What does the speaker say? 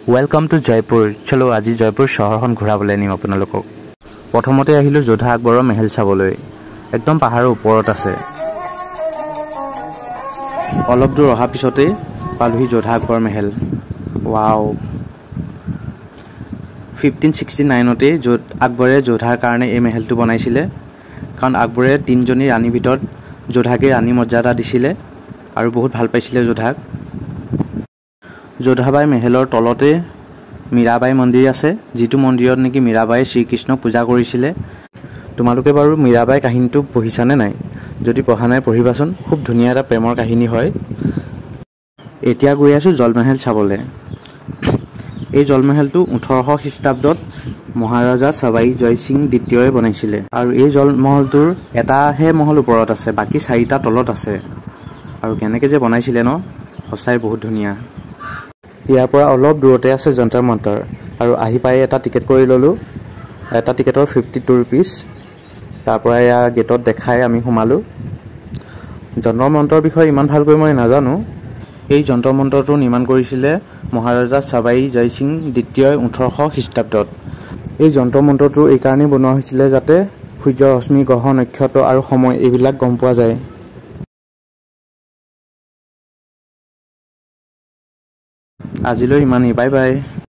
Welcome to Jaipur. चलो आज जयपुर शहरখন ঘূৰাবলৈ নিম আপোনালোকক। প্ৰথমতে আহিলো যোধা আকবৰৰ महल চাবলৈ। একদম পাহাৰৰ ওপৰত আছে। অলপ দূৰ অহা পিছতে পালোহি যোধা আকবৰ महल। ওয়াও 1569 তে আকবৰে যোধাৰ কাৰণে এই महलটো বনাইছিলে। কাৰণ আকবৰে তিনিজনী ৰাণীৰ ভিতৰত যোধাকে ৰাণী মৰ্যাদা দিছিলে আৰু বহুত ভাল পাইছিলে যোধাক। যোধাবাই महलৰ তলতে মীৰাবাই মন্দিৰ আছে, যিটো মন্দিৰত নেকি মীৰাবাই শ্ৰীকৃষ্ণক পূজা কৰিছিলে। তোমালোকে বাৰু মীৰাবাই কাহিনীটো পঢ়িছানে নাই? যদি পঢ়া নাই পঢ়িবাচোন, খুব ধুনীয়া এটা প্ৰেমৰ কাহিনী হয়। এতিয়া গৈ আছো জলমহল চাবলৈ। এই জলমহলটো 1800 খ্ৰীষ্টাব্দত মহাৰাজা সৱাই জয় সিং দ্বিতীয়ই বনাইছিলে আৰু এই জলমহলটোৰ এটাহে মহল ওপৰত আছে, বাকি 4টা তলত আছে। আৰু কেনেকৈ যে বনাইছিলে ন, সঁচাই বহুত ধুনীয়া। ইয়াৰ পৰা অলপ দূৰতে আছে যন্তৰ মন্তৰ আৰু আহি পাই এটা টিকেট কৰি ললো। এটা টিকেটৰ 52 रुपीस। তাৰ পৰা ইয়া গেটত দেখাই আমি সোমালো। যন্তৰ মন্তৰ বিষয়ে ইমান ভালকৈ মই নাজানো। এই যন্তৰ মন্ত্ৰটো নিৰ্মাণ কৰিছিলে মহাৰাজা সৱাই জয় সিং দ্বিতীয়ই 1800 খ্ৰীষ্টাব্দত। এই যন্তৰ মন্ত্ৰটো এই কাৰণে বনোৱা হৈছিলে যাতে সূৰ্যৰ ৰশ্মি, গ্ৰহ, নক্ষত্ৰ আৰু সময় এইবিলাক গম পোৱা যায়। আজিলৈ ইমানেই, বাই বাই।